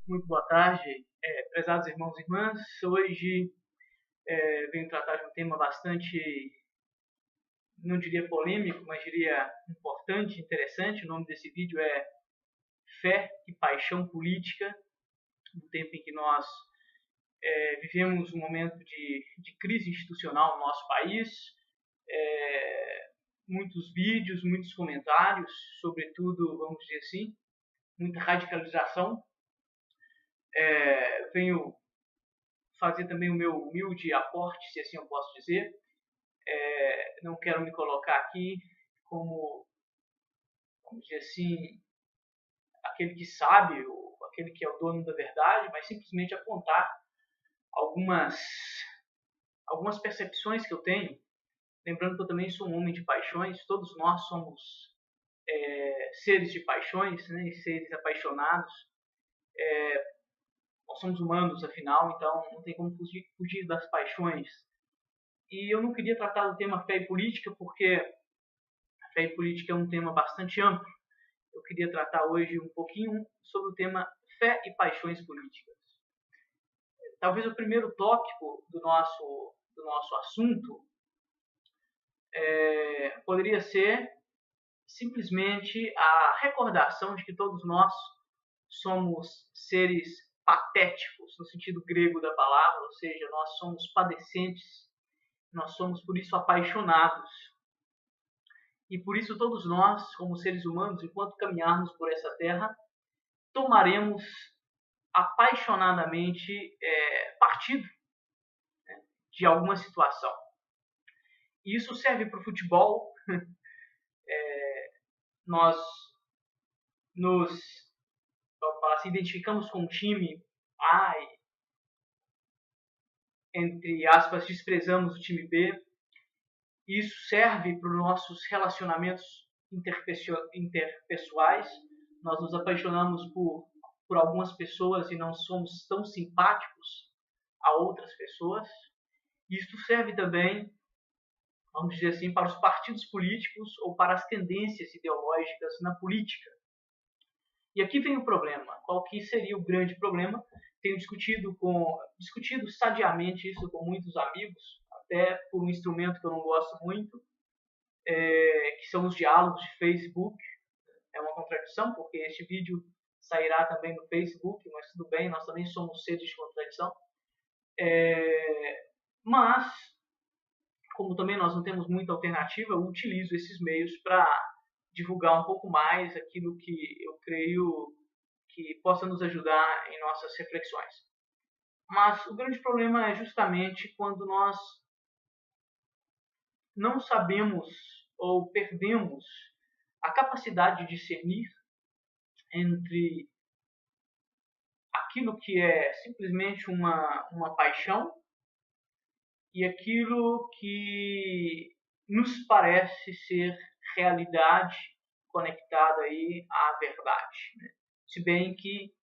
Muito boa tarde, prezados irmãos e irmãs. Hoje venho tratar de um tema bastante, não diria polêmico, mas diria importante, interessante. O nome desse vídeo é Fé e Paixão Política, no tempo em que nós vivemos um momento de crise institucional no nosso país. Muitos vídeos, muitos comentários, sobretudo, vamos dizer assim, muita radicalização. Venho fazer também o meu humilde aporte, se assim eu posso dizer. Não quero me colocar aqui como, vamos dizer assim, aquele que sabe, ou aquele que é o dono da verdade, mas simplesmente apontar algumas, algumas percepções que eu tenho. Lembrando que eu também sou um homem de paixões, todos nós somos seres de paixões, né, seres apaixonados. Nós somos humanos, afinal, então não tem como fugir das paixões. E eu não queria tratar do tema fé e política, porque fé e política é um tema bastante amplo. Eu queria tratar hoje um pouquinho sobre o tema fé e paixões políticas. Talvez o primeiro tópico do nosso assunto poderia ser simplesmente a recordação de que todos nós somos seres patéticos, no sentido grego da palavra, ou seja, nós somos padecentes, nós somos por isso apaixonados. E por isso todos nós, como seres humanos, enquanto caminharmos por essa terra, tomaremos apaixonadamente partido, né, de alguma situação. E isso serve para o futebol. Nós nos, vamos falar assim, identificamos com um time A e, entre aspas, desprezamos o time B. E isso serve para os nossos relacionamentos interpessoais. Nós nos apaixonamos por algumas pessoas e não somos tão simpáticos a outras pessoas. Isso serve também, vamos dizer assim, para os partidos políticos ou para as tendências ideológicas na política. E aqui vem o problema. Qual que seria o grande problema? Tenho discutido sadiamente isso com muitos amigos, até por um instrumento que eu não gosto muito, que são os diálogos de Facebook. É uma contradição, porque este vídeo sairá também no Facebook, mas tudo bem, nós também somos seres de contradição. Mas, como também nós não temos muita alternativa, eu utilizo esses meios para divulgar um pouco mais aquilo que eu creio que possa nos ajudar em nossas reflexões. Mas o grande problema é justamente quando nós não sabemos ou perdemos a capacidade de discernir entre aquilo que é simplesmente uma paixão e aquilo que nos parece ser realidade conectada aí à verdade, né? Se bem que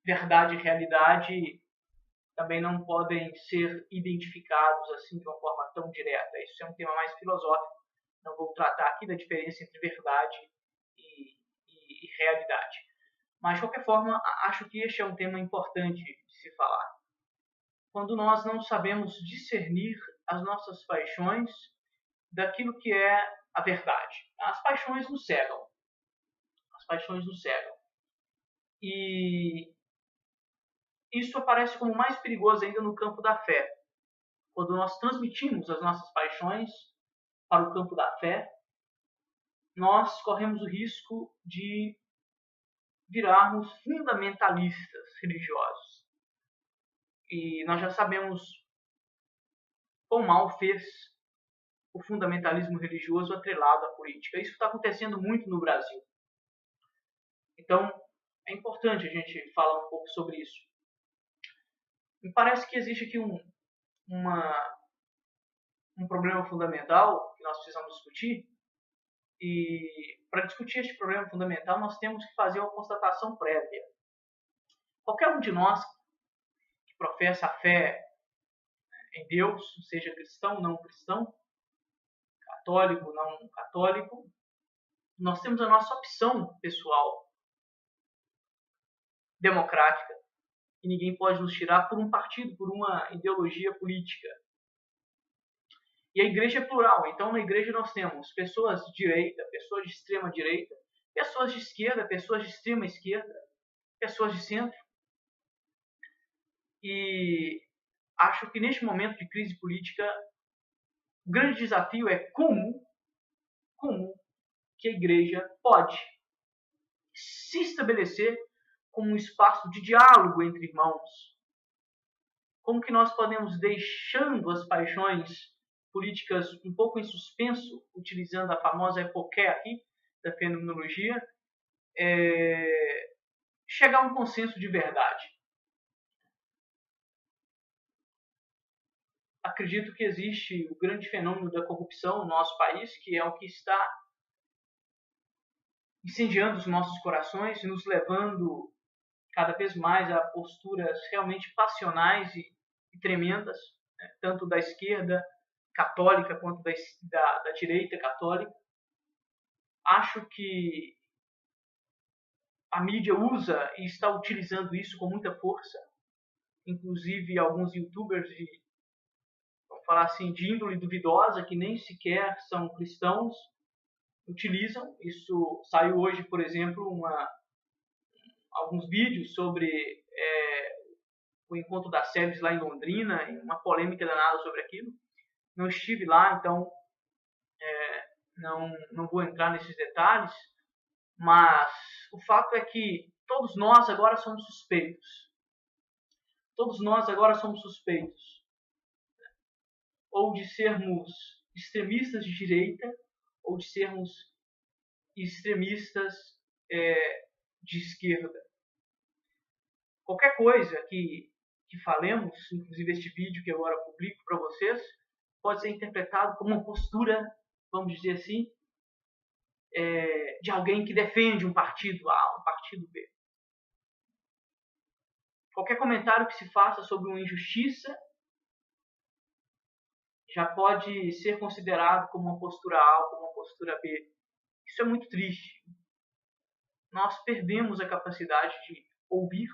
verdade e realidade também não podem ser identificados assim de uma forma tão direta. Isso é um tema mais filosófico. Não vou tratar aqui da diferença entre verdade e realidade. Mas, de qualquer forma, acho que este é um tema importante de se falar. Quando nós não sabemos discernir as nossas paixões daquilo que é a verdade. As paixões nos cegam. As paixões nos cegam. E isso aparece como mais perigoso ainda no campo da fé. Quando nós transmitimos as nossas paixões para o campo da fé, nós corremos o risco de virarmos fundamentalistas religiosos. E nós já sabemos quão mal fez o fundamentalismo religioso atrelado à política. Isso está acontecendo muito no Brasil. Então, é importante a gente falar um pouco sobre isso. Me parece que existe aqui um problema fundamental que nós precisamos discutir. E para discutir este problema fundamental, nós temos que fazer uma constatação prévia. Qualquer um de nós que professa a fé em Deus, seja cristão ou não cristão, católico ou não católico, nós temos a nossa opção pessoal democrática e ninguém pode nos tirar por um partido, por uma ideologia política. E a igreja é plural, então na igreja nós temos pessoas de direita, pessoas de extrema direita, pessoas de esquerda, pessoas de extrema esquerda, pessoas de centro. E acho que neste momento de crise política, o grande desafio é como que a igreja pode se estabelecer como um espaço de diálogo entre irmãos. Como que nós podemos, deixando as paixões políticas um pouco em suspenso, utilizando a famosa epoqué aqui, da fenomenologia, chegar a um consenso de verdade. Acredito que existe o grande fenômeno da corrupção no nosso país, que é o que está incendiando os nossos corações e nos levando cada vez mais a posturas realmente passionais e tremendas, né? Tanto da esquerda católica quanto da direita católica. Acho que a mídia usa e está utilizando isso com muita força, inclusive alguns youtubers vamos falar assim, de índole duvidosa, que nem sequer são cristãos, utilizam. Isso saiu hoje, por exemplo, alguns vídeos sobre o encontro das SEBs lá em Londrina, e uma polêmica danada sobre aquilo. Não estive lá, então não vou entrar nesses detalhes, mas o fato é que todos nós agora somos suspeitos. Todos nós agora somos suspeitos. Ou de sermos extremistas de direita, ou de sermos extremistas de esquerda. Qualquer coisa que falemos, inclusive este vídeo que agora publico para vocês, pode ser interpretado como uma postura, vamos dizer assim, de alguém que defende um partido A, um partido B. Qualquer comentário que se faça sobre uma injustiça já pode ser considerado como uma postura A ou como uma postura B. Isso é muito triste. Nós perdemos a capacidade de ouvir,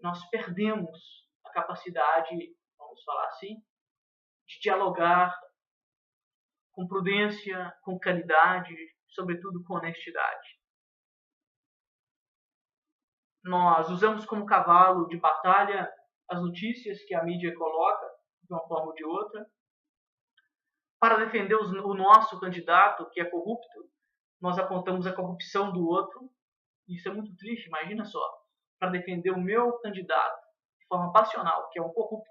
nós perdemos a capacidade, vamos falar assim, de dialogar com prudência, com caridade, sobretudo com honestidade. Nós usamos como cavalo de batalha as notícias que a mídia coloca, de uma forma ou de outra. Para defender o nosso candidato, que é corrupto, nós apontamos a corrupção do outro. Isso é muito triste, imagina só. Para defender o meu candidato de forma passional, que é um corrupto,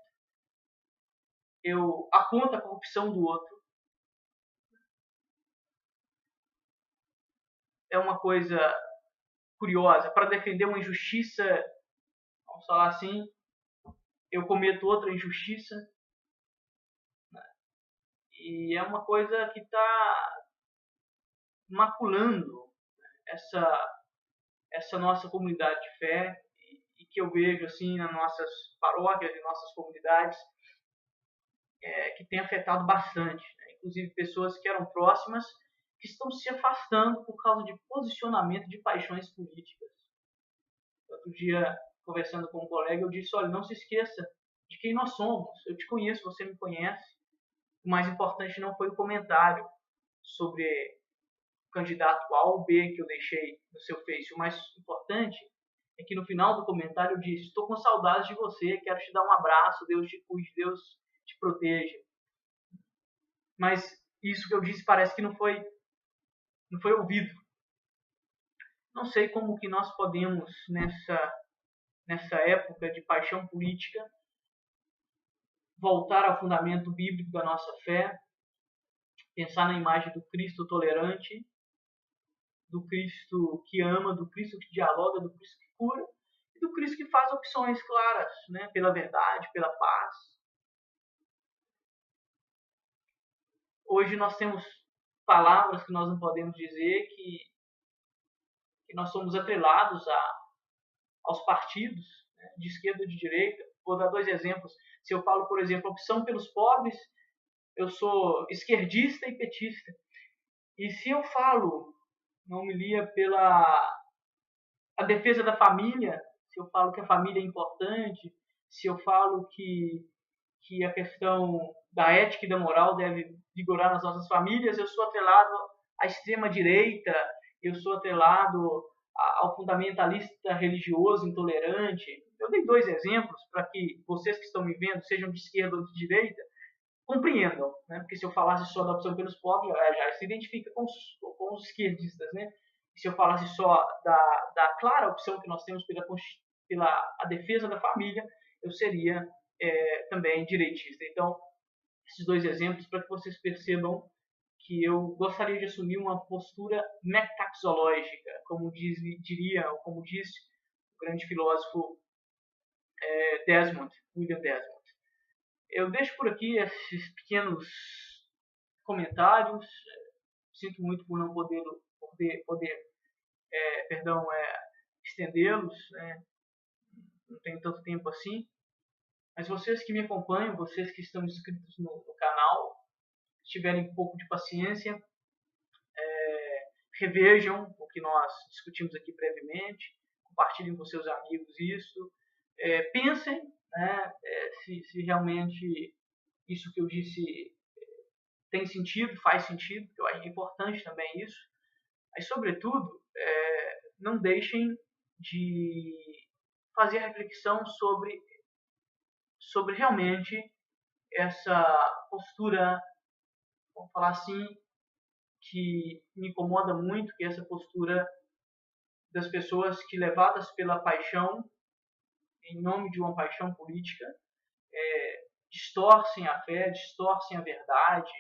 eu aponto a corrupção do outro. É uma coisa curiosa. Para defender uma injustiça, vamos falar assim, eu cometo outra injustiça. E é uma coisa que está maculando essa nossa comunidade de fé e que eu vejo assim nas nossas paróquias e nossas comunidades, que tem afetado bastante, né? Inclusive pessoas que eram próximas que estão se afastando por causa de posicionamento de paixões políticas. Outro dia, conversando com um colega, eu disse: olha, não se esqueça de quem nós somos. Eu te conheço, você me conhece. O mais importante não foi o comentário sobre o candidato A ou B que eu deixei no seu Face. O mais importante é que no final do comentário eu disse: estou com saudades de você, quero te dar um abraço, Deus te cuide, Deus te proteja. Mas isso que eu disse parece que não foi ouvido. Não sei como que nós podemos, nessa época de paixão política, voltar ao fundamento bíblico da nossa fé, pensar na imagem do Cristo tolerante, do Cristo que ama, do Cristo que dialoga, do Cristo que cura, e do Cristo que faz opções claras, né, pela verdade, pela paz. Hoje nós temos palavras que nós não podemos dizer, que nós somos atrelados aos partidos, né, de esquerda ou de direita. Vou dar 2 exemplos. Se eu falo, por exemplo, opção pelos pobres, eu sou esquerdista e petista. E se eu falo uma homilia pela a defesa da família, se eu falo que a família é importante, se eu falo que a questão da ética e da moral deve vigorar nas nossas famílias, eu sou atrelado à extrema-direita, eu sou atrelado ao fundamentalista religioso intolerante. Eu dei 2 exemplos para que vocês que estão me vendo, sejam de esquerda ou de direita, compreendam, né? Porque se eu falasse só da opção pelos pobres, já se identifica com os esquerdistas, né? E se eu falasse só da clara opção que nós temos pela a defesa da família, eu seria também direitista. Então, esses 2 exemplos para que vocês percebam que eu gostaria de assumir uma postura metaxológica, como disse o grande filósofo William Desmond. Eu deixo por aqui esses pequenos comentários. Sinto muito por não poder estendê-los, né? Não tenho tanto tempo assim. Mas vocês que me acompanham, vocês que estão inscritos no canal, se tiverem um pouco de paciência, revejam o que nós discutimos aqui brevemente, compartilhem com seus amigos isso, pensem, né, se realmente isso que eu disse tem sentido, faz sentido, porque eu acho importante também isso. Mas, sobretudo, não deixem de fazer reflexão sobre realmente essa postura, vamos falar assim, que me incomoda muito, que é essa postura das pessoas que, levadas pela paixão, em nome de uma paixão política, distorcem a fé, distorcem a verdade,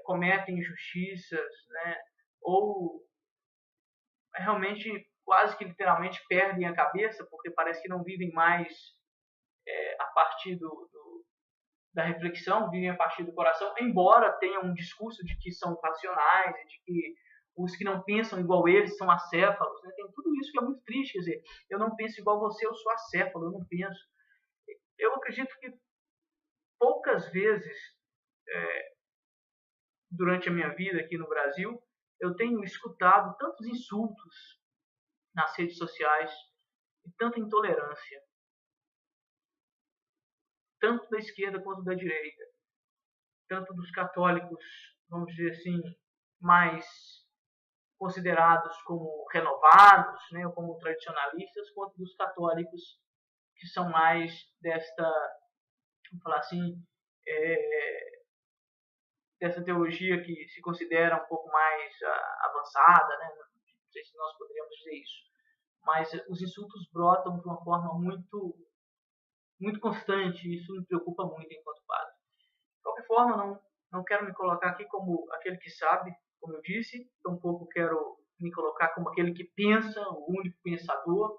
cometem injustiças, né? Ou realmente, quase que literalmente, perdem a cabeça, porque parece que não vivem mais a partir da reflexão, vivem a partir do coração, embora tenham um discurso de que são racionais, de que os que não pensam igual eles são acéfalos, né? Tem tudo isso que é muito triste, quer dizer, eu não penso igual você, eu sou acéfalo, eu não penso. Eu acredito que poucas vezes, durante a minha vida aqui no Brasil, eu tenho escutado tantos insultos nas redes sociais e tanta intolerância, tanto da esquerda quanto da direita, tanto dos católicos, vamos dizer assim, mais considerados como renovados, né, ou como tradicionalistas, quanto dos católicos que são mais desta, vamos falar assim, dessa teologia que se considera um pouco mais avançada, né? Não sei se nós poderíamos dizer isso, mas os insultos brotam de uma forma muito, muito constante, e isso me preocupa muito enquanto padre. De qualquer forma, não quero me colocar aqui como aquele que sabe, como eu disse, tampouco quero me colocar como aquele que pensa, o único pensador,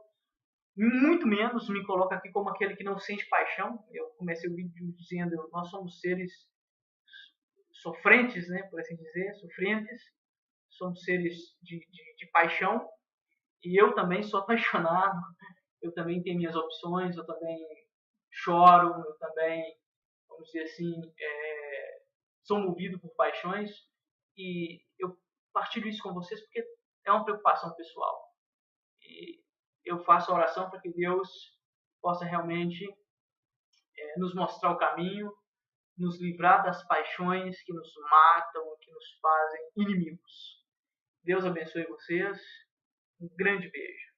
muito menos me coloco aqui como aquele que não sente paixão. Eu comecei o vídeo dizendo, nós somos seres sofrentes, né, por assim dizer, sofrentes, somos seres de paixão, e eu também sou apaixonado, eu também tenho minhas opções, eu também choro, eu também, vamos dizer assim, sou movido por paixões, e eu partilho isso com vocês porque é uma preocupação pessoal. E eu faço a oração para que Deus possa realmente nos mostrar o caminho, nos livrar das paixões que nos matam, que nos fazem inimigos. Deus abençoe vocês. Um grande beijo.